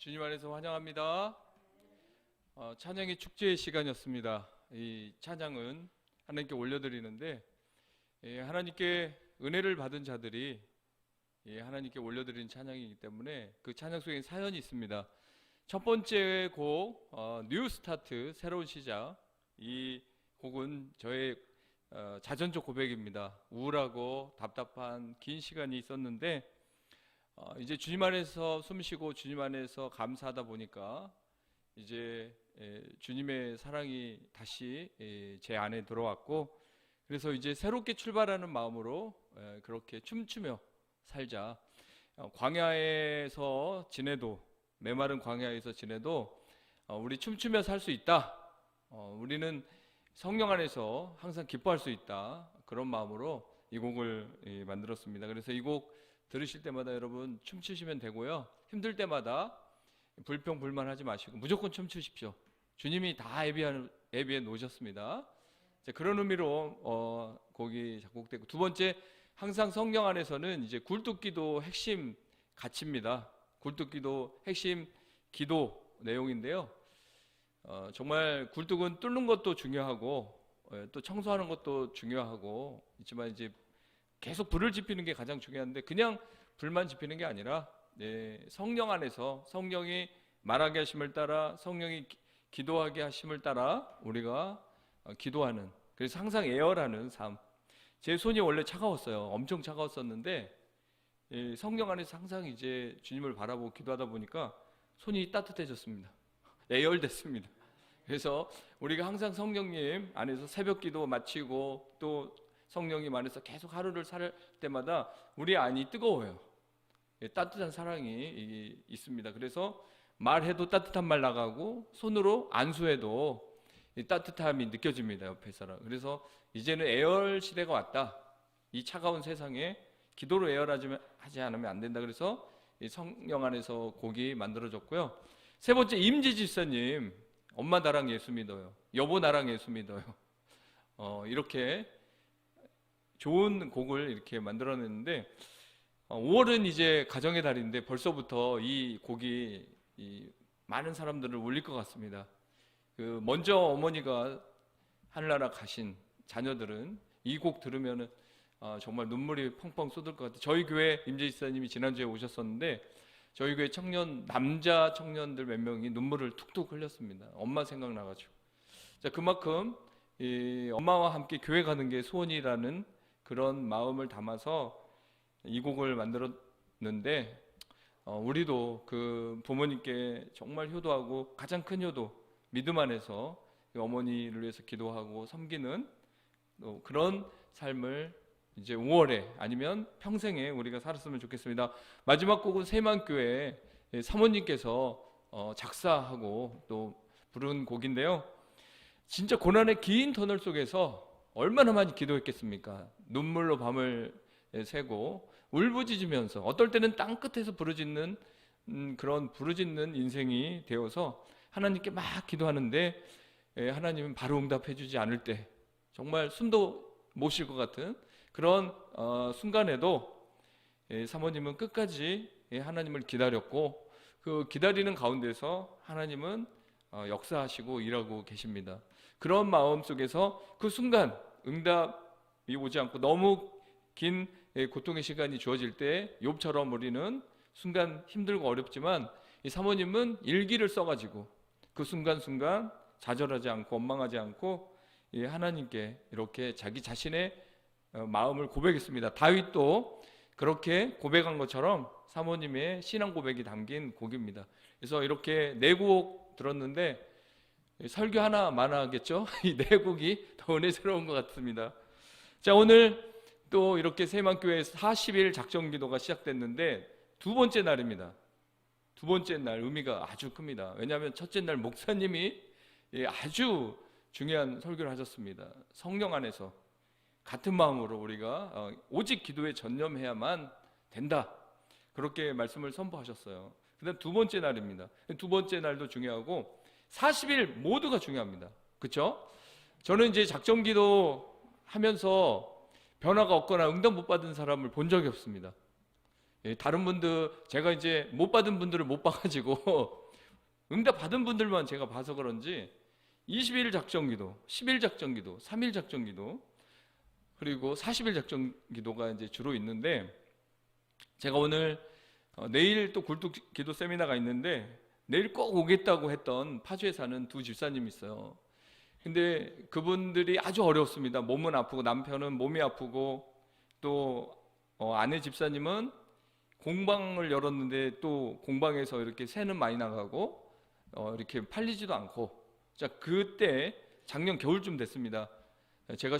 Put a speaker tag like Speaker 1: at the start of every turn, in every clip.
Speaker 1: 주님 안에서 환영합니다. 찬양의 축제의 시간이었습니다. 이 찬양은 하나님께 올려드리는데 하나님께 은혜를 받은 자들이 하나님께 올려드리는 찬양이기 때문에 그 찬양 속에 사연이 있습니다. 첫 번째 곡 뉴 스타트, 새로운 시작. 이 곡은 저의 자전적 고백입니다. 우울하고 답답한 긴 시간이 있었는데 이제 주님 안에서 숨쉬고 주님 안에서 감사하다 보니까 이제 주님의 사랑이 다시 제 안에 들어왔고, 그래서 이제 새롭게 출발하는 마음으로 그렇게 춤추며 살자. 광야에서 지내도, 메마른 광야에서 지내도 우리 춤추며 살 수 있다. 우리는 성령 안에서 항상 기뻐할 수 있다. 그런 마음으로 이 곡을 만들었습니다. 그래서 이 곡 들으실 때마다 여러분 춤추시면 되고요. 힘들 때마다 불평불만하지 마시고 무조건 춤추십시오. 주님이 다 예비해 놓으셨습니다. 그런 의미로 곡이 작곡되고, 두 번째, 항상 성령 안에서는 이제 굴뚝기도 핵심 가치입니다. 굴뚝기도 핵심 기도 내용인데요. 정말 굴뚝은 뚫는 것도 중요하고 또 청소하는 것도 중요하고 있지만 이제 계속 불을 지피는 게 가장 중요한데, 그냥 불만 지피는 게 아니라 성령 안에서 성령이 말하게 하심을 따라, 성령이 기도하게 하심을 따라 우리가 기도하는, 그래서 항상 애열하는 삶. 제 손이 원래 차가웠어요. 엄청 차가웠었는데 성령 안에서 항상 이제 주님을 바라보고 기도하다 보니까 손이 따뜻해졌습니다. 애열됐습니다. 그래서 우리가 항상 성령님 안에서 새벽 기도 마치고 또 성령님 안에서 계속 하루를 살 때마다 우리 안이 뜨거워요. 따뜻한 사랑이 있습니다. 그래서 말해도 따뜻한 말 나가고 손으로 안수해도 따뜻함이 느껴집니다. 옆에 사람. 그래서 이제는 애열 시대가 왔다. 이 차가운 세상에 기도로 애열하지 않으면 안 된다. 그래서 성령 안에서 곡이 만들어졌고요. 세 번째, 임지 집사님, 엄마 나랑 예수 믿어요, 여보 나랑 예수 믿어요. 이렇게 좋은 곡을 이렇게 만들어냈는데 5월은 이제 가정의 달인데 벌써부터 이 곡이 많은 사람들을 울릴 것 같습니다. 먼저 어머니가 하늘나라 가신 자녀들은 이 곡 들으면 정말 눈물이 펑펑 쏟을 것 같아요. 저희 교회 임재 지사님이 지난주에 오셨었는데 저희 교회 남자 청년들 몇 명이 눈물을 툭툭 흘렸습니다. 엄마 생각나가지고. 자, 그만큼 엄마와 함께 교회 가는 게 소원이라는 그런 마음을 담아서 이 곡을 만들었는데 우리도 그 부모님께 정말 효도하고 가장 큰 효도, 믿음 안에서 어머니를 위해서 기도하고 섬기는 그런 삶을 이제 5월에 아니면 평생에 우리가 살았으면 좋겠습니다. 마지막 곡은 세만교회 사모님께서 작사하고 또 부른 곡인데요. 진짜 고난의 긴 터널 속에서 얼마나 많이 기도했겠습니까? 눈물로 밤을 새고 울부짖으면서, 어떨 때는 땅 끝에서 부르짖는 그런 부르짖는 인생이 되어서 하나님께 막 기도하는데 하나님은 바로 응답해 주지 않을 때 정말 숨도 못 쉴 것 같은 그런 순간에도 사모님은 끝까지 하나님을 기다렸고, 그 기다리는 가운데서 하나님은 역사하시고 일하고 계십니다. 그런 마음 속에서 그 순간 응답이 오지 않고 너무 긴 고통의 시간이 주어질 때 욥처럼 우리는 순간 힘들고 어렵지만 이 사모님은 일기를 써가지고 그 순간순간 좌절하지 않고 원망하지 않고 하나님께 이렇게 자기 자신의 마음을 고백했습니다. 다윗도 그렇게 고백한 것처럼 사모님의 신앙 고백이 담긴 곡입니다. 그래서 이렇게 네 곡 들었는데 설교 하나만 하겠죠? 이 네 곡이 더 은혜스러운 것 같습니다. 자, 오늘 또 이렇게 세만교회 40일 작정기도가 시작됐는데 두 번째 날입니다. 두 번째 날 의미가 아주 큽니다. 왜냐하면 첫째 날 목사님이 아주 중요한 설교를 하셨습니다. 성령 안에서 같은 마음으로 우리가 오직 기도에 전념해야만 된다, 그렇게 말씀을 선포하셨어요. 그다음 두 번째 날입니다. 두 번째 날도 중요하고 40일 모두가 중요합니다. 그렇죠? 저는 이제 작정기도 하면서 변화가 없거나 응답 못 받은 사람을 본 적이 없습니다. 다른 분들, 제가 이제 못 받은 분들을 못 봐가지고 응답 받은 분들만 제가 봐서 그런지 20일 작정기도, 10일 작정기도, 3일 작정기도, 그리고 40일 작정기도가 이제 주로 있는데, 제가 오늘 내일 또 굴뚝기도 세미나가 있는데 내일 꼭 오겠다고 했던 파주에 사는 두 집사님이 있어요. 근데 그분들이 아주 어렵습니다. 몸은 아프고, 남편은 몸이 아프고, 또 아내 집사님은 공방을 열었는데 또 공방에서 이렇게 새는 많이 나가고 이렇게 팔리지도 않고. 자, 그때 작년 겨울쯤 됐습니다. 제가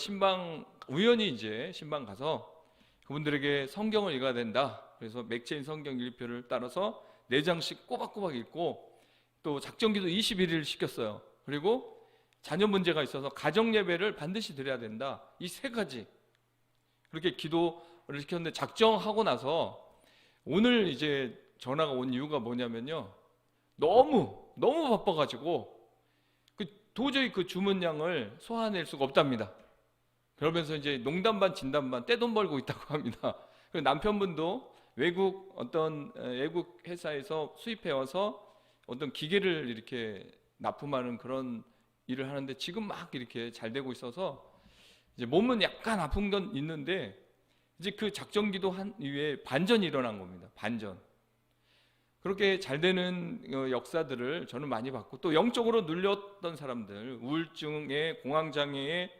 Speaker 1: 우연히 이제 신방 가서 그분들에게 성경을 읽어야 된다, 그래서 맥체인 성경 일표를 따라서 4장씩 꼬박꼬박 읽고, 또 작정기도 21일 시켰어요. 그리고 자녀 문제가 있어서 가정 예배를 반드시 드려야 된다, 이 3가지 그렇게 기도를 시켰는데, 작정하고 나서 오늘 이제 전화가 온 이유가 뭐냐면요, 너무 바빠가지고 도저히 그 주문량을 소화해낼 수가 없답니다. 그러면서 이제 농담 반 진담 반 떼돈 벌고 있다고 합니다. 그리고 남편분도 외국 회사에서 수입해 와서 어떤 기계를 이렇게 납품하는 그런 일을 하는데 지금 막 이렇게 잘 되고 있어서 이제 몸은 약간 아픈 건 있는데, 이제 그 작정기도 한 이후에 반전이 일어난 겁니다. 반전. 그렇게 잘 되는 역사들을 저는 많이 봤고, 또 영적으로 눌렸던 사람들, 우울증에, 공황장애에,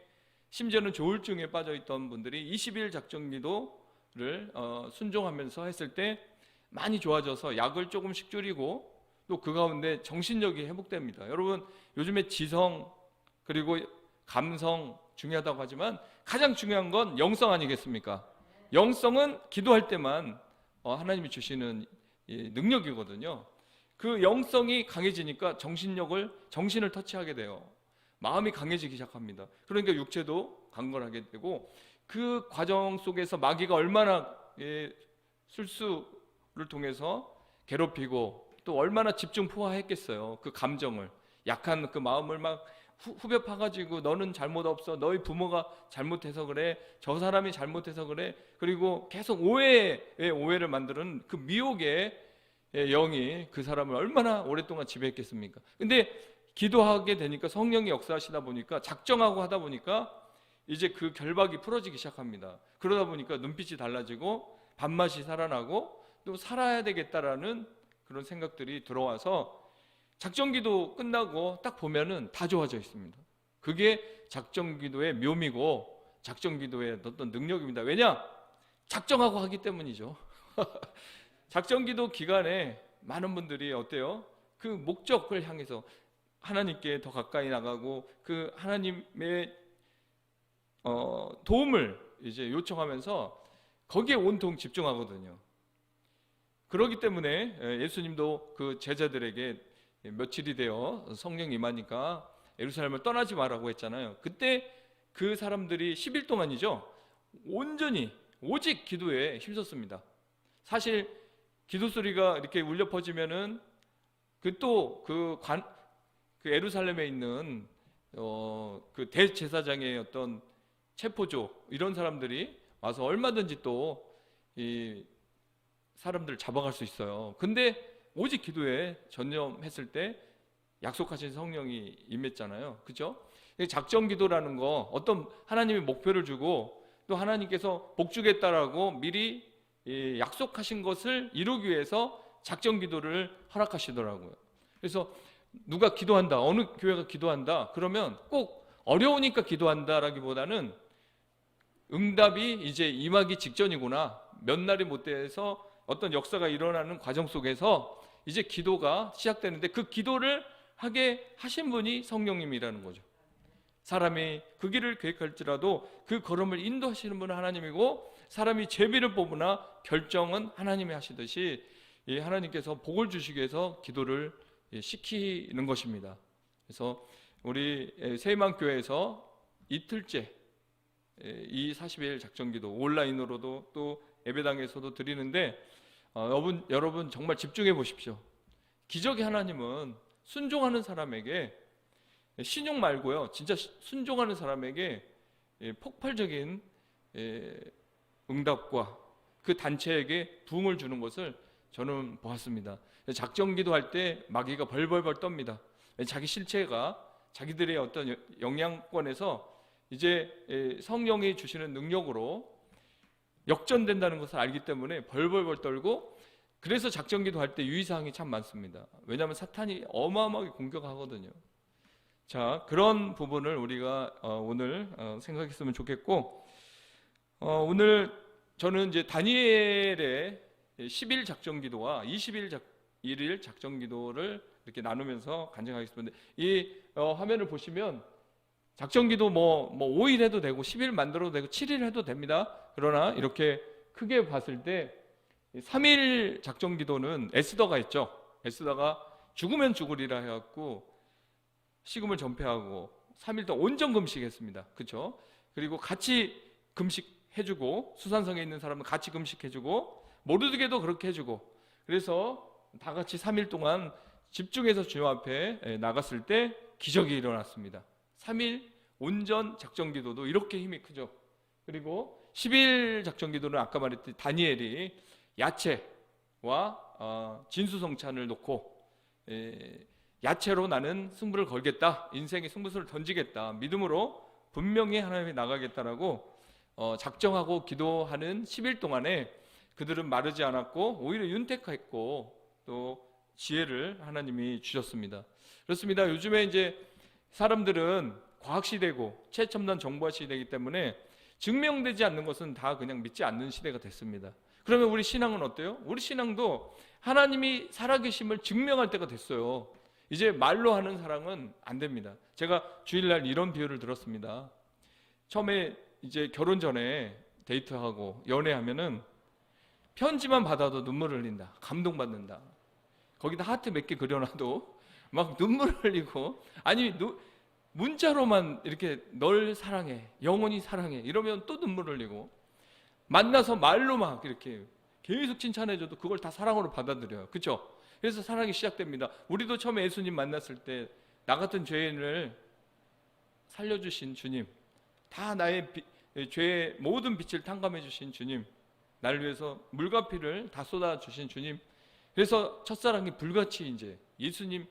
Speaker 1: 심지어는 조울증에 빠져있던 분들이 20일 작정기도를 순종하면서 했을 때 많이 좋아져서 약을 조금씩 줄이고, 또 그 가운데 정신력이 회복됩니다. 여러분, 요즘에 지성 그리고 감성 중요하다고 하지만 가장 중요한 건 영성 아니겠습니까? 영성은 기도할 때만 하나님이 주시는 능력이거든요. 그 영성이 강해지니까 정신을 터치하게 돼요. 마음이 강해지기 시작합니다. 그러니까 육체도 강건하게 되고, 그 과정 속에서 마귀가 얼마나 술수를 통해서 괴롭히고, 또 얼마나 집중 포화했겠어요. 그 감정을, 약한 그 마음을 막 후벼 파가지고 너는 잘못 없어, 너희 부모가 잘못해서 그래, 저 사람이 잘못해서 그래, 그리고 계속 오해를 만드는 그 미혹의 영이 그 사람을 얼마나 오랫동안 지배했겠습니까? 근데 기도하게 되니까, 성령이 역사하시다 보니까, 작정하고 하다 보니까 이제 그 결박이 풀어지기 시작합니다. 그러다 보니까 눈빛이 달라지고 밥맛이 살아나고 또 살아야 되겠다라는 그런 생각들이 들어와서 작정기도 끝나고 딱 보면은 다 좋아져 있습니다. 그게 작정기도의 묘미고 작정기도의 어떤 능력입니다. 왜냐? 작정하고 하기 때문이죠. 작정기도 기간에 많은 분들이 어때요? 그 목적을 향해서 하나님께 더 가까이 나가고, 그 하나님의 도움을 이제 요청하면서 거기에 온통 집중하거든요. 그렇기 때문에 예수님도 그 제자들에게 며칠이 되어 성령이 임하니까 예루살렘을 떠나지 말라고 했잖아요. 그때 그 사람들이 10일 동안이죠, 온전히 오직 기도에 힘썼습니다. 사실 기도 소리가 이렇게 울려 퍼지면은 그 예루살렘에 있는 그 대제사장의 어떤 체포조, 이런 사람들이 와서 얼마든지 또 이 사람들을 잡아갈 수 있어요. 근데 오직 기도에 전념했을 때 약속하신 성령이 임했잖아요. 그죠? 작정 기도라는 거, 어떤 하나님이 목표를 주고 또 하나님께서 복 주겠다라고 미리 약속하신 것을 이루기 위해서 작정 기도를 허락하시더라고요. 그래서 누가 기도한다, 어느 교회가 기도한다 그러면 꼭 어려우니까 기도한다라기보다는 응답이 이제 임하기 직전이구나, 몇 날이 못 돼서 어떤 역사가 일어나는 과정 속에서 이제 기도가 시작되는데, 그 기도를 하게 하신 분이 성령님이라는 거죠. 사람이 그 길을 계획할지라도 그 걸음을 인도하시는 분은 하나님이고, 사람이 제비를 뽑으나 결정은 하나님이 하시듯이 하나님께서 복을 주시기 위해서 기도를 시키는 것입니다. 그래서 우리 세희망교회에서 이틀째 이 40일 작정기도 온라인으로도 또 예배당에서도 드리는데, 여러분 정말 집중해 보십시오. 기적의 하나님은 순종하는 사람에게, 신용 말고요, 진짜 순종하는 사람에게 폭발적인 응답과 그 단체에게 부흥을 주는 것을 저는 보았습니다. 작정기도 할 때 마귀가 벌벌벌 떱니다. 자기 실체가 자기들의 어떤 영향권에서 이제 성령이 주시는 능력으로 역전된다는 것을 알기 때문에 벌벌벌 떨고, 그래서 작정기도 할 때 유의사항이 참 많습니다. 왜냐하면 사탄이 어마어마하게 공격하거든요. 자, 그런 부분을 우리가 오늘 생각했으면 좋겠고, 오늘 저는 이제 다니엘의 10일 작정기도와 21일 작정기도를 이렇게 나누면서 간증하겠습니다. 이 화면을 보시면 작정기도 뭐 5일 해도 되고 10일 만들어도 되고 7일 해도 됩니다. 그러나 이렇게 크게 봤을 때 3일 작정기도는 에스더가 했죠. 에스더가 죽으면 죽으리라 해갖고 식음을 전폐하고 3일 동안 온전 금식했습니다. 그렇죠? 그리고 같이 금식해주고, 수산성에 있는 사람은 같이 금식해주고, 모르드게도 그렇게 해주고, 그래서 다 같이 3일 동안 집중해서 주님 앞에 나갔을 때 기적이 일어났습니다. 3일 온전 작정기도도 이렇게 힘이 크죠. 그리고 10일 작정기도는 아까 말했듯이 다니엘이 야채와 진수성찬을 놓고 야채로 나는 승부를 걸겠다, 인생의 승부수를 던지겠다, 믿음으로 분명히 하나님에 나가겠다라고 작정하고 기도하는 10일 동안에 그들은 마르지 않았고 오히려 윤택했고 또 지혜를 하나님이 주셨습니다. 그렇습니다. 요즘에 이제 사람들은 과학시대고 최첨단 정보화 시대이기 때문에 증명되지 않는 것은 다 그냥 믿지 않는 시대가 됐습니다. 그러면 우리 신앙은 어때요? 우리 신앙도 하나님이 살아계심을 증명할 때가 됐어요. 이제 말로 하는 사랑은 안 됩니다. 제가 주일날 이런 비유를 들었습니다. 처음에 이제 결혼 전에 데이트하고 연애하면은 편지만 받아도 눈물을 흘린다, 감동받는다, 거기다 하트 몇 개 그려놔도 막 눈물을 흘리고, 아니 문자로만 이렇게 널 사랑해, 영원히 사랑해 이러면 또 눈물을 흘리고, 만나서 말로 막 이렇게 계속 칭찬해줘도 그걸 다 사랑으로 받아들여요. 그렇죠? 그래서 사랑이 시작됩니다. 우리도 처음에 예수님 만났을 때 나 같은 죄인을 살려주신 주님, 다 나의 죄의 모든 빛을 탕감해 주신 주님, 나를 위해서 물과 피를 다 쏟아주신 주님, 그래서 첫사랑이 불같이 이제 예수님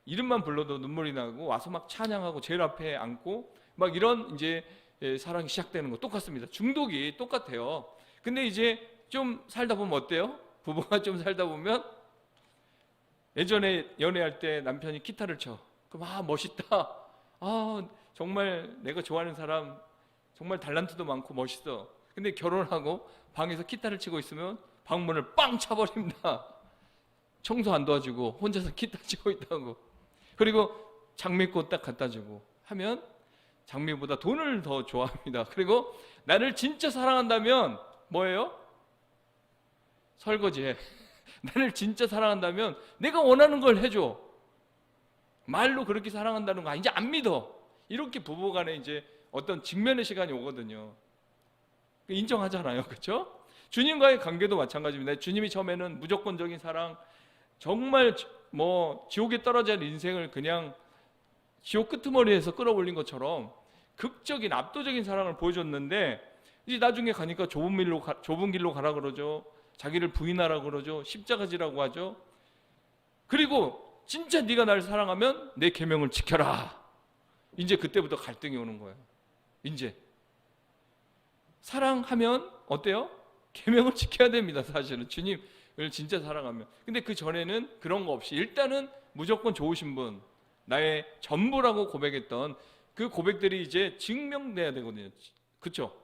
Speaker 1: 이름만 불러도 눈물이 나고 와서 막 찬양하고 제일 앞에 앉고 막 이런 이제 사랑이 시작되는 거 똑같습니다. 중독이 똑같아요. 근데 이제 좀 살다 보면 어때요? 부부가 좀 살다 보면 예전에 연애할 때 남편이 기타를 쳐. 그럼 멋있다. 정말 내가 좋아하는 사람 정말 달란트도 많고 멋있어. 근데 결혼하고 방에서 기타를 치고 있으면 방문을 빵 차버립니다. 청소 안 도와주고 혼자서 기타 치고 있다고. 그리고 장미꽃 딱 갖다 주고 하면 장미보다 돈을 더 좋아합니다. 그리고 나를 진짜 사랑한다면 뭐예요? 설거지해. 나를 진짜 사랑한다면 내가 원하는 걸 해줘. 말로 그렇게 사랑한다는 거 이제 안 믿어. 이렇게 부부간에 이제 어떤 직면의 시간이 오거든요. 인정하잖아요. 그렇죠? 주님과의 관계도 마찬가지입니다. 주님이 처음에는 무조건적인 사랑, 정말 뭐 지옥에 떨어질 인생을 그냥 지옥 끄트머리에서 끌어올린 것처럼 극적인 압도적인 사랑을 보여줬는데, 이제 나중에 가니까 좁은 길로 가라 그러죠. 자기를 부인하라 그러죠. 십자가지라고 하죠. 그리고 진짜 네가 나를 사랑하면 내 계명을 지켜라. 이제 그때부터 갈등이 오는 거예요. 이제 사랑하면 어때요? 계명을 지켜야 됩니다. 사실은 주님을 진짜 사랑하면. 근데 그 전에는 그런 거 없이 일단은 무조건 좋으신 분, 나의 전부라고 고백했던 그 고백들이 이제 증명돼야 되거든요. 그렇죠?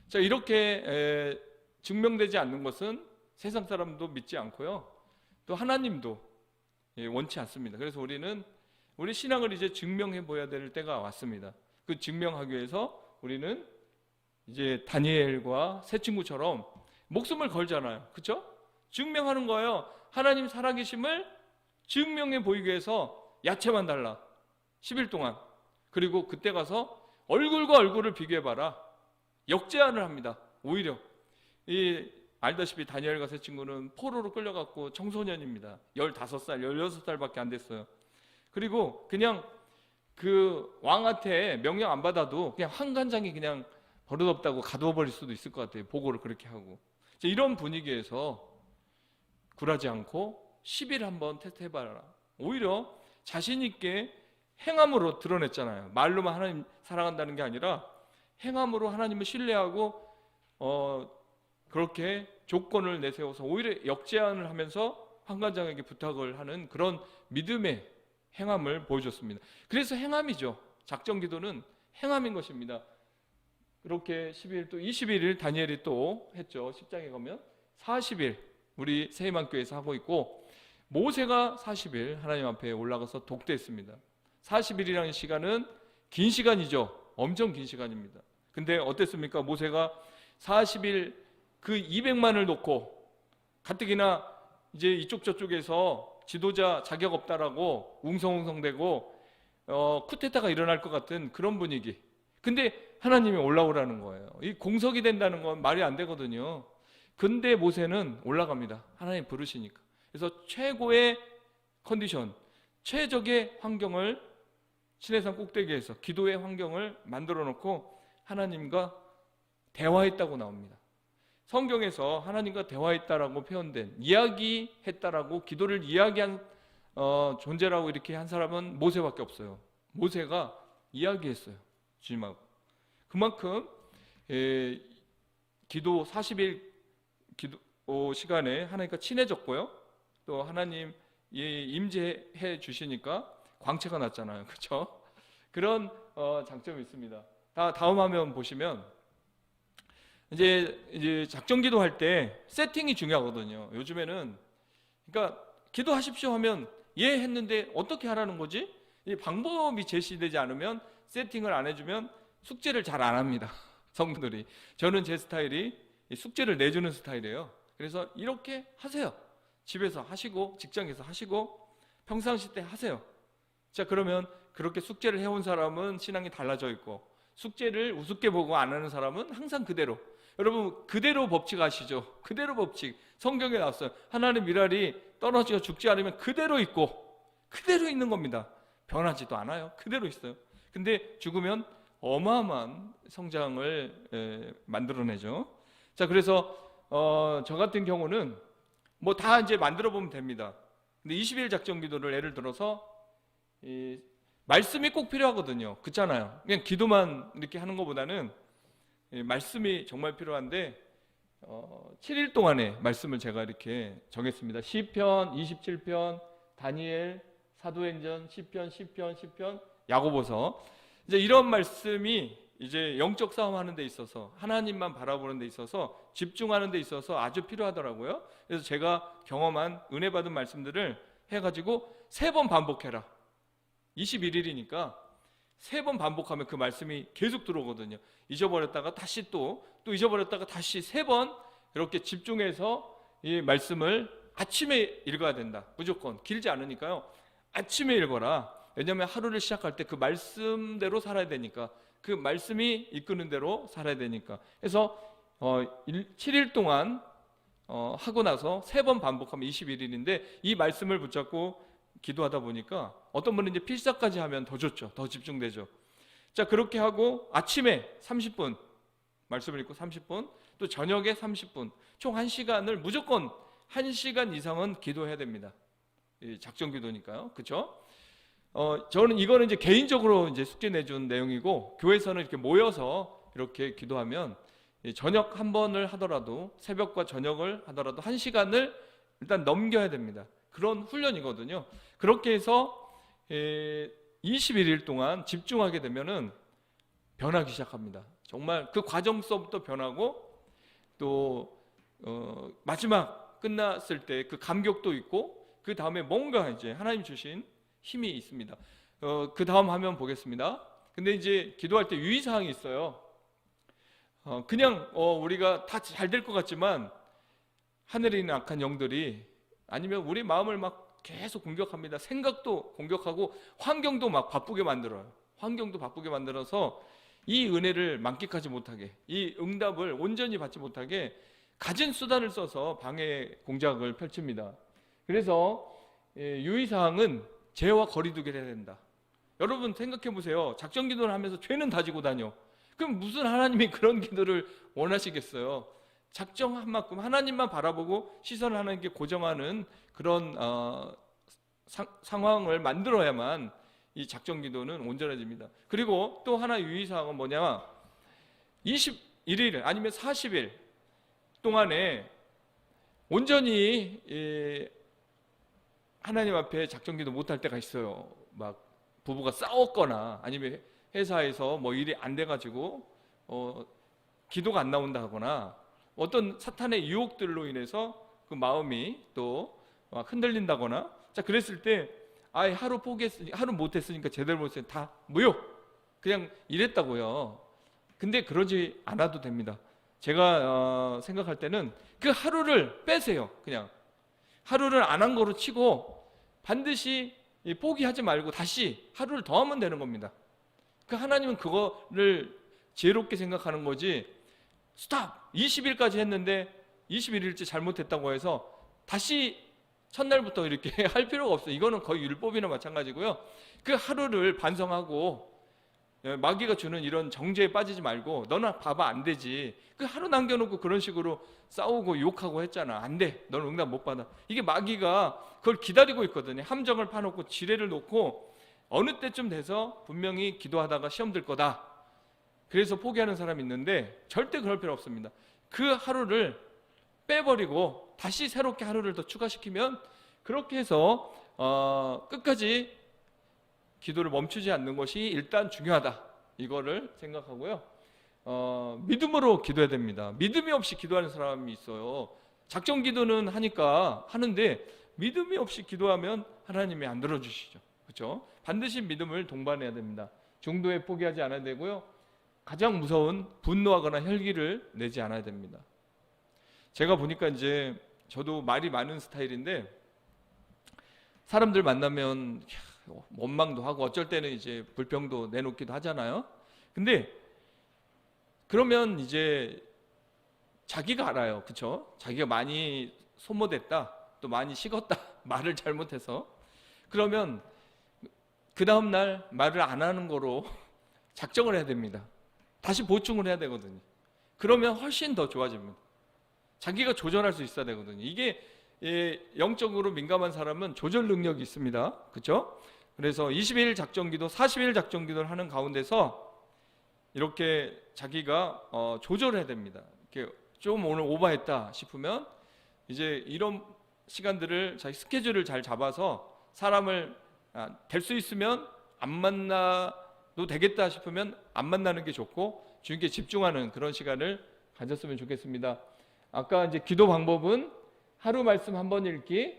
Speaker 1: 자, 이렇게 증명되지 않는 것은 세상 사람도 믿지 않고요, 또 하나님도 원치 않습니다. 그래서 우리는 우리 신앙을 이제 증명해 보여야 될 때가 왔습니다. 그 증명하기 위해서 우리는 이제 다니엘과 새 친구처럼 목숨을 걸잖아요. 그렇죠? 증명하는 거예요. 하나님 살아계심을 증명해 보이기 위해서 야채만 달라. 10일 동안. 그리고 그때 가서 얼굴과 얼굴을 비교해봐라. 역제안을 합니다. 오히려 알다시피 다니엘과 새 친구는 포로로 끌려갔고 청소년입니다. 15살, 16살밖에 안 됐어요. 그리고 그냥 그 왕한테 명령 안 받아도 그냥 한간장이 그냥 버릇없다고 가둬버릴 수도 있을 것 같아요. 보고를 그렇게 하고. 이런 분위기에서 굴하지 않고 10일 한번 테스트해봐라. 오히려 자신 있게 행함으로 드러냈잖아요. 말로만 하나님 사랑한다는 게 아니라 행함으로 하나님을 신뢰하고 그렇게 조건을 내세워서 오히려 역제안을 하면서 환관장에게 부탁을 하는 그런 믿음의 행함을 보여줬습니다. 그래서 행함이죠. 작정기도는 행함인 것입니다. 그렇게 10일 또 21일 다니엘이 또 했죠. 10장에 가면 40일 우리 세희만교회에서 하고 있고, 모세가 40일 하나님 앞에 올라가서 독대했습니다. 40일이라는 시간은 긴 시간이죠. 엄청 긴 시간입니다. 근데 어땠습니까? 모세가 40일 그 200만을 놓고 가뜩이나 이제 이쪽 저쪽에서 지도자 자격 없다라고 웅성웅성대고 쿠데타가 일어날 것 같은 그런 분위기. 근데 하나님이 올라오라는 거예요. 이 공석이 된다는 건 말이 안 되거든요. 근데 모세는 올라갑니다. 하나님 부르시니까. 그래서 최고의 컨디션, 최적의 환경을 시내산 꼭대기에서 기도의 환경을 만들어 놓고 하나님과 대화했다고 나옵니다. 성경에서 하나님과 대화했다라고 표현된, 이야기했다라고, 기도를 이야기한 존재라고 이렇게 한 사람은 모세밖에 없어요. 모세가 이야기했어요. 주님하고. 그만큼 기도 40일 기도 시간에 하나님과 친해졌고요. 또 하나님 임재해 주시니까 광채가 났잖아요. 그렇죠? 그런 장점이 있습니다. 다음 화면 보시면 이제 작정기도 할 때 세팅이 중요하거든요. 요즘에는 그러니까 기도하십시오 하면 예 했는데 어떻게 하라는 거지? 이 방법이 제시되지 않으면, 세팅을 안 해주면 숙제를 잘 안 합니다. 성도들이. 저는 제 스타일이 숙제를 내주는 스타일이에요. 그래서 이렇게 하세요. 집에서 하시고 직장에서 하시고 평상시 때 하세요. 자, 그러면 그렇게 숙제를 해온 사람은 신앙이 달라져 있고, 숙제를 우습게 보고 안 하는 사람은 항상 그대로. 여러분, 그대로 법칙 아시죠? 그대로 법칙. 성경에 나왔어요. 하나님 미랄이 떨어지고 죽지 않으면 그대로 있고, 그대로 있는 겁니다. 변하지도 않아요. 그대로 있어요. 근데 죽으면 어마어마한 성장을 만들어내죠. 자, 그래서 저 같은 경우는 뭐 다 이제 만들어 보면 됩니다. 근데 20일 작정 기도를 예를 들어서 말씀이 꼭 필요하거든요. 그렇잖아요. 그냥 기도만 이렇게 하는 것보다는 말씀이 정말 필요한데 7일 동안의 말씀을 제가 이렇게 정했습니다. 시편, 27편, 다니엘, 사도행전, 시편, 야고보서. 이제 이런 말씀이 이제 영적 싸움하는 데 있어서, 하나님만 바라보는 데 있어서, 집중하는 데 있어서 아주 필요하더라고요. 그래서 제가 경험한 은혜 받은 말씀들을 해가지고 3번 반복해라. 21일이니까 3번 반복하면 그 말씀이 계속 들어오거든요. 잊어버렸다가 다시 또 잊어버렸다가 다시 3번 이렇게 집중해서 이 말씀을 아침에 읽어야 된다. 무조건. 길지 않으니까요. 아침에 읽어라. 왜냐하면 하루를 시작할 때 그 말씀대로 살아야 되니까, 그 말씀이 이끄는 대로 살아야 되니까. 그래서 7일 동안 하고 나서 3번 반복하면 21일인데, 이 말씀을 붙잡고 기도하다 보니까 어떤 분은 이제 필사까지 하면 더 좋죠. 더 집중되죠. 자, 그렇게 하고 아침에 30분 말씀을 읽고 30분, 또 저녁에 30분, 총 1시간을 무조건 1시간 이상은 기도해야 됩니다. 작정 기도니까요. 그렇죠? 저는 이거는 이제 개인적으로 이제 숙제 내준 내용이고, 교회에서는 이렇게 모여서 이렇게 기도하면 저녁 한 번을 하더라도, 새벽과 저녁을 하더라도 1시간을 일단 넘겨야 됩니다. 그런 훈련이거든요. 그렇게 해서 21일 동안 집중하게 되면은 변하기 시작합니다. 정말 그 과정서부터 변하고, 또 마지막 끝났을 때 그 감격도 있고, 그 다음에 뭔가 이제 하나님 주신 힘이 있습니다. 그 다음 화면 보겠습니다. 근데 이제 기도할 때 유의사항이 있어요. 그냥 우리가 다 잘 될 것 같지만 하늘에 있는 악한 영들이, 아니면 우리 마음을 막 계속 공격합니다. 생각도 공격하고 환경도 막 바쁘게 만들어요. 환경도 바쁘게 만들어서 이 은혜를 만끽하지 못하게, 이 응답을 온전히 받지 못하게 가진 수단을 써서 방해 공작을 펼칩니다. 그래서 유의사항은 죄와 거리두기를 해야 된다. 여러분 생각해 보세요. 작정 기도를 하면서 죄는 다지고 다녀. 그럼 무슨 하나님이 그런 기도를 원하시겠어요? 작정한 만큼 하나님만 바라보고 시선을 하나님께 고정하는 그런 상황을 만들어야만 이 작정기도는 온전해집니다. 그리고 또 하나 유의사항은 뭐냐, 21일 아니면 40일 동안에 온전히 하나님 앞에 작정기도 못할 때가 있어요. 막 부부가 싸웠거나 아니면 회사에서 뭐 일이 안 돼가지고 기도가 안 나온다 하거나 어떤 사탄의 유혹들로 인해서 그 마음이 또 막 흔들린다거나, 자 그랬을 때 아예 하루 포기했으니 하루 못했으니까 제대로 못했으니 다 무효, 그냥 이랬다고요. 근데 그러지 않아도 됩니다. 제가 생각할 때는 그 하루를 빼세요. 그냥 하루를 안 한 거로 치고 반드시 포기하지 말고 다시 하루를 더 하면 되는 겁니다. 그 하나님은 그거를 지혜롭게 생각하는 거지, 스탑! 20일까지 했는데 21일째 잘못했다고 해서 다시 첫날부터 이렇게 할 필요가 없어요. 이거는 거의 율법이나 마찬가지고요. 그 하루를 반성하고 마귀가 주는 이런 정죄에 빠지지 말고, 너는 봐봐 안 되지, 그 하루 남겨놓고 그런 식으로 싸우고 욕하고 했잖아, 안 돼, 너는 응답 못 받아. 이게 마귀가 그걸 기다리고 있거든요. 함정을 파놓고 지뢰를 놓고 어느 때쯤 돼서 분명히 기도하다가 시험 들 거다, 그래서 포기하는 사람이 있는데 절대 그럴 필요 없습니다. 그 하루를 빼버리고 다시 새롭게 하루를 더 추가시키면, 그렇게 해서 끝까지 기도를 멈추지 않는 것이 일단 중요하다, 이거를 생각하고요. 믿음으로 기도해야 됩니다. 믿음이 없이 기도하는 사람이 있어요. 작정 기도는 하는데 믿음이 없이 기도하면 하나님이 안 들어주시죠. 그렇죠? 반드시 믿음을 동반해야 됩니다. 중도에 포기하지 않아야 되고요. 가장 무서운 분노하거나 혈기를 내지 않아야 됩니다. 제가 보니까 이제 저도 말이 많은 스타일인데, 사람들 만나면 원망도 하고 어쩔 때는 이제 불평도 내놓기도 하잖아요. 근데 그러면 이제 자기가 알아요. 그렇죠? 자기가 많이 소모됐다, 또 많이 식었다, 말을 잘못해서. 그러면 그 다음 날 말을 안 하는 거로 작정을 해야 됩니다. 다시 보충을 해야 되거든요. 그러면 훨씬 더 좋아집니다. 자기가 조절할 수 있어야 되거든요. 이게 영적으로 민감한 사람은 조절 능력이 있습니다. 그렇죠? 그래서 20일 작정기도, 40일 작정기도를 하는 가운데서 이렇게 자기가 조절해야 됩니다. 이렇게 좀 오늘 오버했다 싶으면 이제 이런 시간들을 자기 스케줄을 잘 잡아서 사람을 될 수 있으면 안 만나도 되겠다 싶으면 안 만나는 게 좋고 주님께 집중하는 그런 시간을 가졌으면 좋겠습니다. 아까 이제 기도 방법은 하루 말씀 한 번 읽기,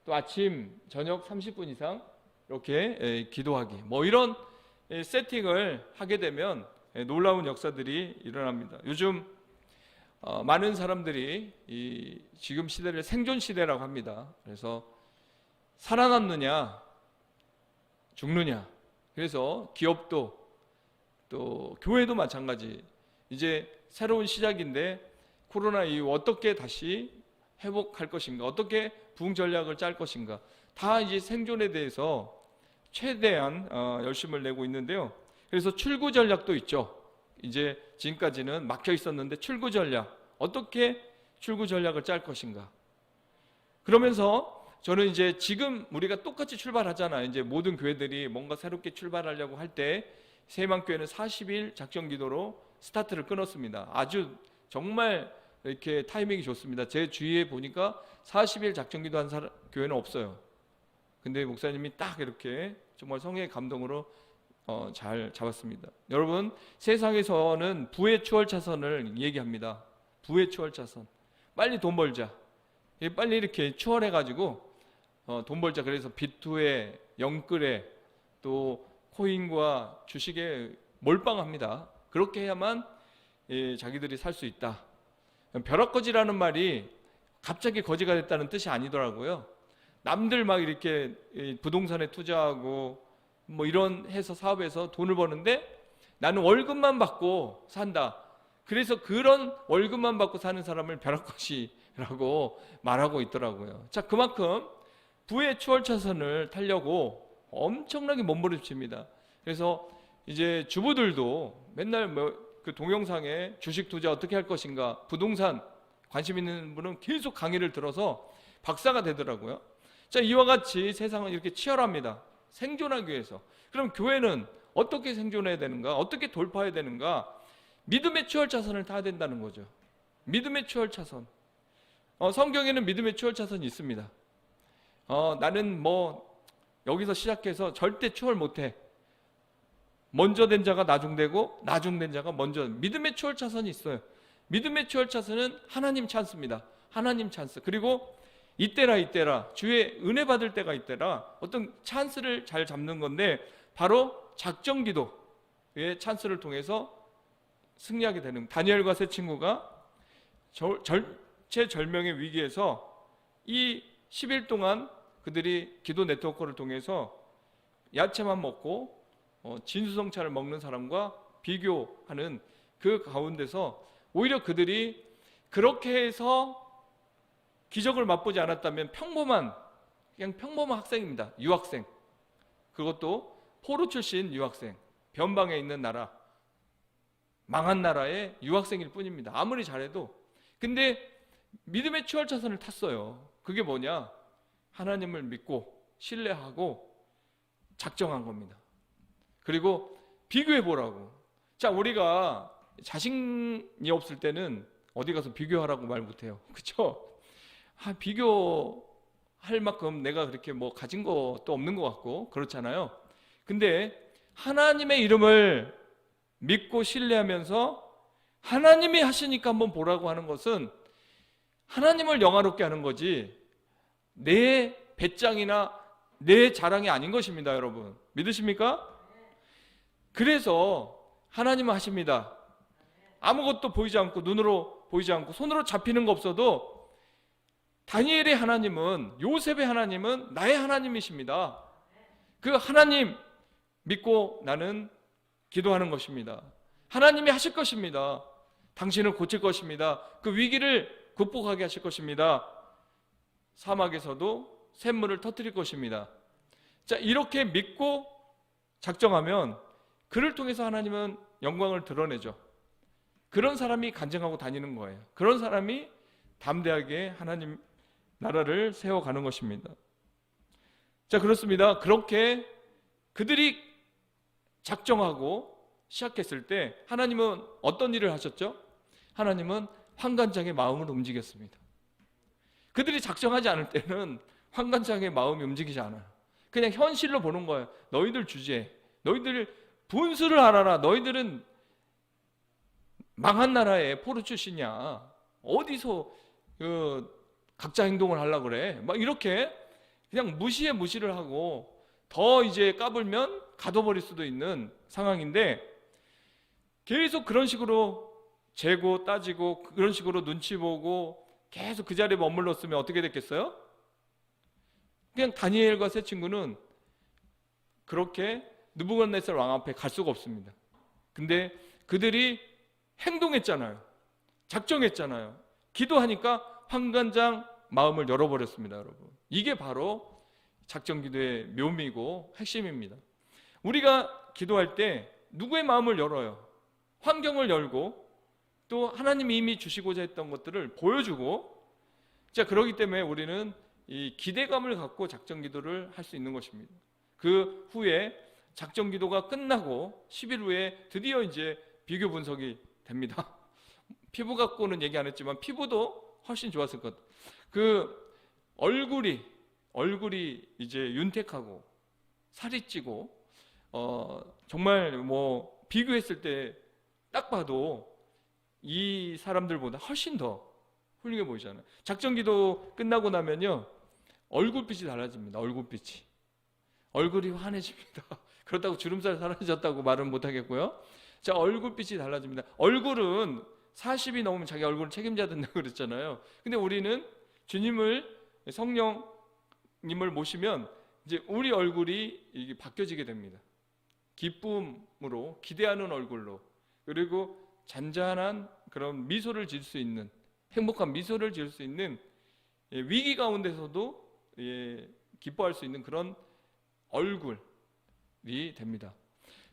Speaker 1: 또 아침 저녁 30분 이상 이렇게 기도하기, 뭐 이런 세팅을 하게 되면 놀라운 역사들이 일어납니다. 요즘 많은 사람들이 이 지금 시대를 생존 시대라고 합니다. 그래서 살아남느냐 죽느냐, 그래서 기업도 또 교회도 마찬가지, 이제 새로운 시작인데 코로나 이후 어떻게 다시 회복할 것인가, 어떻게 부흥 전략을 짤 것인가, 다 이제 생존에 대해서 최대한 열심을 내고 있는데요. 그래서 출구 전략도 있죠. 이제 지금까지는 막혀 있었는데 출구 전략, 어떻게 출구 전략을 짤 것인가. 그러면서 저는 이제 지금 우리가 똑같이 출발하잖아요. 이제 모든 교회들이 뭔가 새롭게 출발하려고 할 때 세만교회는 40일 작정 기도로 스타트를 끊었습니다. 아주 정말 이렇게 타이밍이 좋습니다. 제 주위에 보니까 40일 작정 기도한 교회는 없어요. 근데 목사님이 딱 이렇게 정말 성령의 감동으로 잘 잡았습니다. 여러분, 세상에서는 부의 추월차선을 얘기합니다. 부의 추월차선. 빨리 돈 벌자. 빨리 이렇게 추월해가지고 돈 벌자. 그래서 비투에, 영끌에, 또 코인과 주식에 몰빵합니다. 그렇게 해야만 자기들이 살 수 있다. 벼락거지라는 말이 갑자기 거지가 됐다는 뜻이 아니더라고요. 남들 막 이렇게 부동산에 투자하고 뭐 이런 해서 사업해서 돈을 버는데 나는 월급만 받고 산다. 그래서 그런 월급만 받고 사는 사람을 벼락거지라고 말하고 있더라고요. 자, 그만큼 부의 추월차선을 타려고 엄청나게 몸부림칩니다. 그래서 이제 주부들도 맨날 그 동영상에 주식 투자 어떻게 할 것인가, 부동산 관심 있는 분은 계속 강의를 들어서 박사가 되더라고요. 자, 이와 같이 세상은 이렇게 치열합니다. 생존하기 위해서. 그럼 교회는 어떻게 생존해야 되는가? 어떻게 돌파해야 되는가? 믿음의 추월차선을 타야 된다는 거죠. 믿음의 추월차선. 성경에는 믿음의 추월차선이 있습니다. 나는 여기서 시작해서 절대 추월 못해. 먼저 된 자가 나중되고 나중된 자가 먼저. 믿음의 추월차선이 있어요. 믿음의 추월차선은 하나님 찬스입니다. 하나님 찬스. 그리고 이때라 주의 은혜 받을 때가 있때라 어떤 찬스를 잘 잡는 건데 바로 작정기도의 찬스를 통해서 승리하게 되는. 다니엘과 세 친구가 절체절명의 위기에서 이 10일 동안 그들이 기도 네트워크를 통해서 야채만 먹고 진수성찬을 먹는 사람과 비교하는 그 가운데서 오히려 그들이 그렇게 해서 기적을 맛보지 않았다면 그냥 평범한 학생입니다. 유학생. 그것도 포로 출신 유학생. 변방에 있는 나라, 망한 나라의 유학생일 뿐입니다. 아무리 잘해도. 근데 믿음의 추월차선을 탔어요. 그게 뭐냐? 하나님을 믿고 신뢰하고 작정한 겁니다. 그리고 비교해 보라고. 자, 우리가 자신이 없을 때는 어디 가서 비교하라고 말 못해요. 그렇죠? 비교할 만큼 내가 그렇게 가진 것도 없는 것 같고 그렇잖아요. 근데 하나님의 이름을 믿고 신뢰하면서 하나님이 하시니까 한번 보라고 하는 것은 하나님을 영화롭게 하는 거지 내 배짱이나 내 자랑이 아닌 것입니다. 여러분 믿으십니까? 그래서 하나님은 하십니다. 아무것도 보이지 않고 눈으로 보이지 않고 손으로 잡히는 거 없어도 다니엘의 하나님은, 요셉의 하나님은 나의 하나님이십니다. 그 하나님 믿고 나는 기도하는 것입니다. 하나님이 하실 것입니다. 당신을 고칠 것입니다. 그 위기를 극복하게 하실 것입니다. 사막에서도 샘물을 터뜨릴 것입니다. 자, 이렇게 믿고 작정하면 그를 통해서 하나님은 영광을 드러내죠. 그런 사람이 간증하고 다니는 거예요. 그런 사람이 담대하게 하나님 나라를 세워가는 것입니다. 자, 그렇습니다. 그렇게 그들이 작정하고 시작했을 때 하나님은 어떤 일을 하셨죠? 하나님은 환관장의 마음을 움직였습니다. 그들이 작정하지 않을 때는 환관장의 마음이 움직이지 않아요. 그냥 현실로 보는 거예요. 너희들 주제, 너희들 분수를 알아라. 너희들은 망한 나라의 포로 출신이야. 어디서 각자 행동을 하려고 그래. 막 이렇게 그냥 무시를 하고 더 이제 까불면 가둬버릴 수도 있는 상황인데 계속 그런 식으로 재고 따지고 그런 식으로 눈치 보고 계속 그 자리에 머물렀으면 어떻게 됐겠어요? 그냥 다니엘과 세 친구는 그렇게 느부갓네살 왕 앞에 갈 수가 없습니다. 근데 그들이 행동했잖아요. 작정했잖아요. 기도하니까 환관장 마음을 열어버렸습니다. 여러분, 이게 바로 작정기도의 묘미고 핵심입니다. 우리가 기도할 때 누구의 마음을 열어요? 환경을 열고 또 하나님이 이미 주시고자 했던 것들을 보여주고, 자, 그렇기 때문에 우리는 이 기대감을 갖고 작정기도를 할 수 있는 것입니다. 그 후에 작정기도가 끝나고 10일 후에 드디어 이제 비교 분석이 됩니다. 피부 갖고는 얘기 안 했지만 피부도 훨씬 좋았을 것 같아요. 그 얼굴이 이제 윤택하고 살이 찌고 정말 비교했을 때 딱 봐도 이 사람들보다 훨씬 더 훌륭해 보이잖아요. 작정기도 끝나고 나면요 얼굴빛이 달라집니다. 얼굴이 환해집니다. 그렇다고 주름살 사라졌다고 말은 못하겠고요. 자, 얼굴빛이 달라집니다. 얼굴은 40이 넘으면 자기 얼굴을 책임져야 된다고 그랬잖아요. 근데 우리는 주님을, 성령님을 모시면 이제 우리 얼굴이 이게 바뀌어지게 됩니다. 기쁨으로, 기대하는 얼굴로, 그리고 잔잔한 그런 미소를 지을 수 있는, 행복한 미소를 지을 수 있는, 위기 가운데서도 기뻐할 수 있는 그런 얼굴이 됩니다.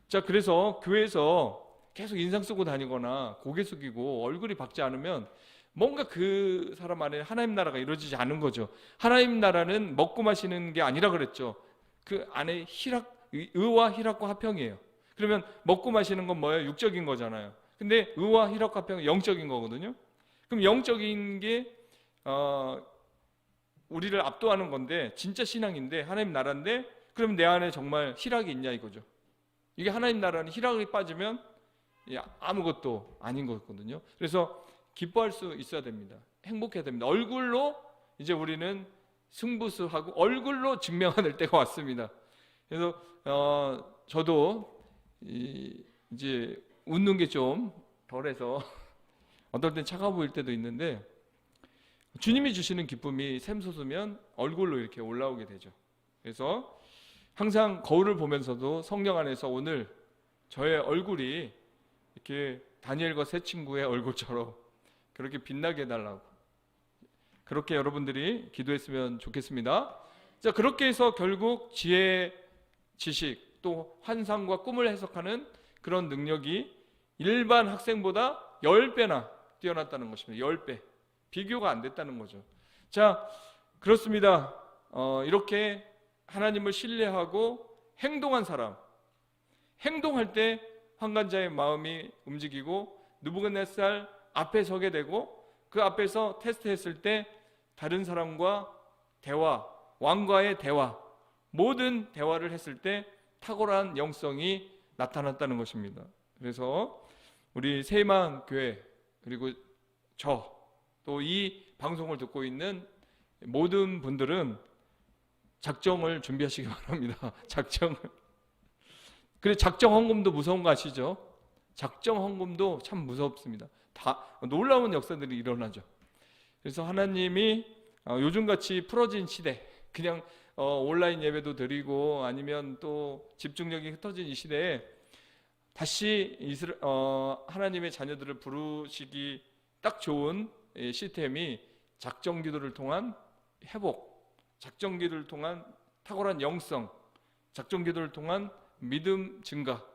Speaker 1: 자, 그래서 교회에서 계속 인상 쓰고 다니거나 고개 숙이고 얼굴이 밝지 않으면 뭔가 그 사람 안에 하나님 나라가 이루어지지 않은 거죠. 하나님 나라는 먹고 마시는 게 아니라 그랬죠. 그 안에 의와 희락과 화평이에요. 그러면 먹고 마시는 건 뭐예요? 육적인 거잖아요. 근데 의와 희락과 화평은 영적인 거거든요. 그럼 영적인 게 우리를 압도하는 건데, 진짜 신앙인데 하나님 나라인데, 그럼 내 안에 정말 희락이 있냐 이거죠. 이게 하나님 나라는 희락이 빠지면 아무것도 아닌 거거든요. 그래서 기뻐할 수 있어야 됩니다. 행복해야 됩니다. 얼굴로 이제 우리는 승부수하고 얼굴로 증명할 때가 왔습니다. 그래서 저도 이제 웃는 게 좀 덜해서 어떨 땐 차가워 보일 때도 있는데, 주님이 주시는 기쁨이 샘솟으면 얼굴로 이렇게 올라오게 되죠. 그래서 항상 거울을 보면서도 성령 안에서 오늘 저의 얼굴이 이렇게 다니엘과 세 친구의 얼굴처럼 그렇게 빛나게 해달라고, 그렇게 여러분들이 기도했으면 좋겠습니다. 자, 그렇게 해서 결국 지혜, 지식, 또 환상과 꿈을 해석하는 그런 능력이 일반 학생보다 10배나 뛰어났다는 것입니다. 10배. 비교가 안 됐다는 거죠. 자, 그렇습니다. 이렇게 하나님을 신뢰하고 행동한 사람, 행동할 때 환관자의 마음이 움직이고 느부갓네살 앞에 서게 되고, 그 앞에서 테스트했을 때 다른 사람과 대화, 왕과의 대화, 모든 대화를 했을 때 탁월한 영성이 나타났다는 것입니다. 그래서 우리 새희망 교회, 그리고 또 이 방송을 듣고 있는 모든 분들은 작정을 준비하시기 바랍니다. 작정을. 그래, 작정 헌금도 무서운 거 아시죠? 작정 헌금도 참 무섭습니다. 다 놀라운 역사들이 일어나죠. 그래서 하나님이 요즘같이 풀어진 시대, 그냥 온라인 예배도 드리고 아니면 또 집중력이 흩어진 이 시대에 다시 하나님의 자녀들을 부르시기 딱 좋은 시스템이 작정기도를 통한 회복, 작정기도를 통한 탁월한 영성, 작정기도를 통한 믿음 증가,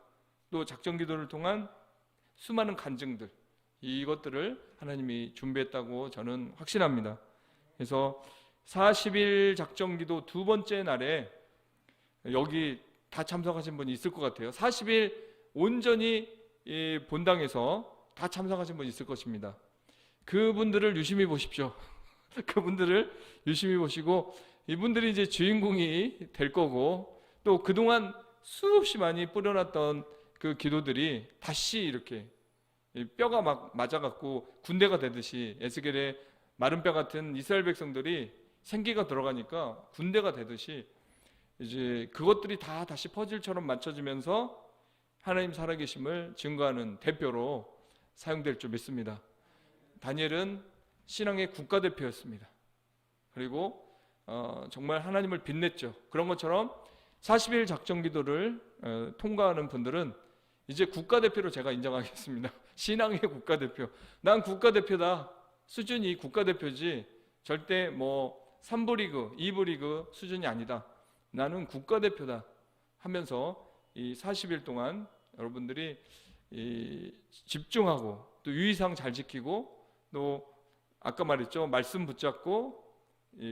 Speaker 1: 또 작정기도를 통한 수많은 간증들, 이것들을 하나님이 준비했다고 저는 확신합니다. 그래서 40일 작정기도 두 번째 날에 여기 다 참석하신 분이 있을 것 같아요. 40일 온전히 본당에서 다 참석하신 분이 있을 것입니다. 그분들을 유심히 보십시오. 그분들을 유심히 보시고, 이분들이 이제 주인공이 될 거고, 또 그동안 수없이 많이 뿌려놨던 그 기도들이 다시 이렇게 뼈가 막 맞아갖고 군대가 되듯이, 에스겔의 마른 뼈 같은 이스라엘 백성들이 생기가 들어가니까 군대가 되듯이 이제 그것들이 다 다시 퍼즐처럼 맞춰지면서 하나님 살아계심을 증거하는 대표로 사용될 줄 믿습니다. 다니엘은 신앙의 국가대표였습니다. 그리고 정말 하나님을 빛냈죠. 그런 것처럼 40일 작정기도를 통과하는 분들은 이제 국가대표로 제가 인정하겠습니다. 신앙의 국가대표. 난 국가대표다. 수준이 국가대표지 절대 뭐 3부 리그, 2부 리그 수준이 아니다. 나는 국가대표다 하면서 이 40일 동안 여러분들이 집중하고 또 유의사항 잘 지키고, 또 아까 말했죠, 말씀 붙잡고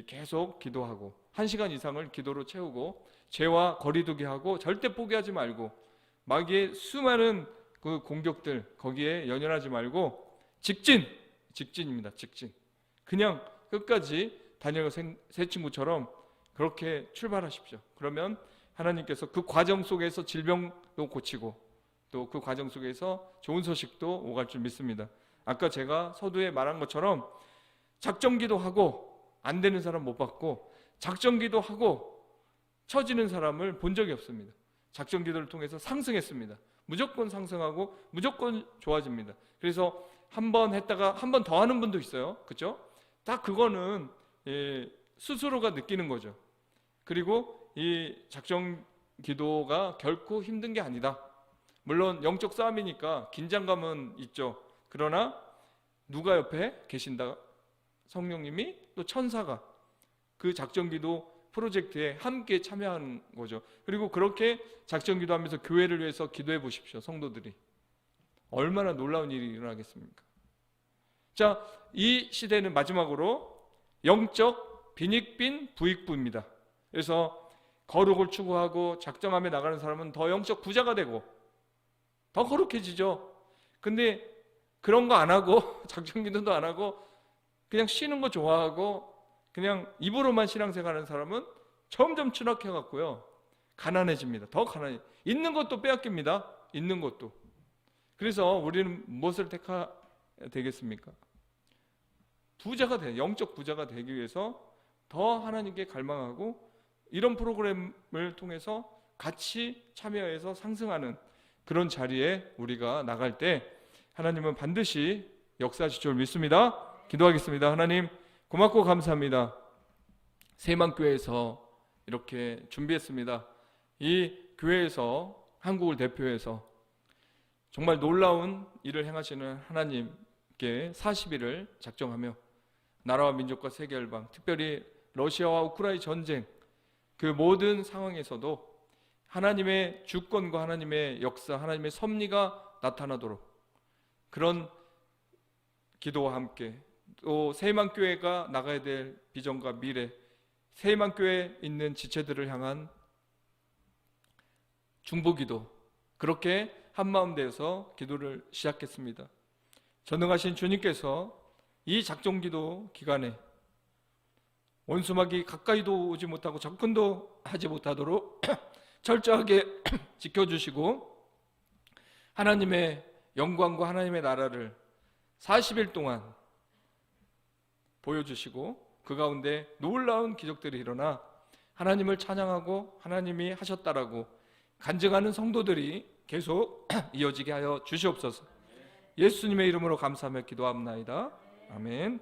Speaker 1: 계속 기도하고 1시간 이상을 기도로 채우고 죄와 거리두기 하고 절대 포기하지 말고, 마귀의 수많은 그 공격들 거기에 연연하지 말고 직진입니다. 직진. 그냥 끝까지 다니엘과 세 친구처럼 그렇게 출발하십시오. 그러면 하나님께서 그 과정 속에서 질병도 고치고 또 그 과정 속에서 좋은 소식도 오갈 줄 믿습니다. 아까 제가 서두에 말한 것처럼 작정기도 하고 안 되는 사람 못 받고, 작정기도 하고 처지는 사람을 본 적이 없습니다. 작정기도를 통해서 상승했습니다. 무조건 상승하고 무조건 좋아집니다. 그래서 한 번 했다가 한 번 더 하는 분도 있어요. 그렇죠? 딱 그거는 스스로가 느끼는 거죠. 그리고 이 작정기도가 결코 힘든 게 아니다. 물론 영적 싸움이니까 긴장감은 있죠. 그러나 누가 옆에 계신다? 성령님이, 또 천사가 그 작정기도 프로젝트에 함께 참여하는 거죠. 그리고 그렇게 작정기도하면서 교회를 위해서 기도해 보십시오. 성도들이 얼마나 놀라운 일이 일어나겠습니까? 자, 이 시대는 마지막으로 영적 빈익빈 부익부입니다. 그래서 거룩을 추구하고 작정하며 나가는 사람은 더 영적 부자가 되고 더 거룩해지죠. 근데 그런 거 안 하고 작정기도도 안 하고 그냥 쉬는 거 좋아하고 그냥 입으로만 신앙생활하는 사람은 점점 추락해 갖고요, 가난해집니다. 더 가난해. 있는 것도 빼앗깁니다. 있는 것도. 그래서 우리는 무엇을 택해야 되겠습니까? 부자가 돼, 영적 부자가 되기 위해서 더 하나님께 갈망하고 이런 프로그램을 통해서 같이 참여해서 상승하는 그런 자리에 우리가 나갈 때 하나님은 반드시 역사하실 줄 믿습니다. 기도하겠습니다. 하나님 고맙고 감사합니다. 세만교회에서 이렇게 준비했습니다. 이 교회에서 한국을 대표해서 정말 놀라운 일을 행하시는 하나님께 40일을 작정하며 나라와 민족과 세계 열방, 특별히 러시아와 우크라이나 전쟁 그 모든 상황에서도 하나님의 주권과 하나님의 역사, 하나님의 섭리가 나타나도록 그런 기도와 함께 또 세만교회가 나가야 될 비전과 미래, 세만교회에 있는 지체들을 향한 중보기도, 그렇게 한마음 되어서 기도를 시작했습니다. 전능하신 주님께서 이 작정기도 기간에 원수막이 가까이도 오지 못하고 접근도 하지 못하도록 철저하게 지켜주시고 하나님의 영광과 하나님의 나라를 40일 동안 보여주시고 그 가운데 놀라운 기적들이 일어나 하나님을 찬양하고 하나님이 하셨다라고 간증하는 성도들이 계속 이어지게 하여 주시옵소서. 예수님의 이름으로 감사하며 기도합나이다. 아멘.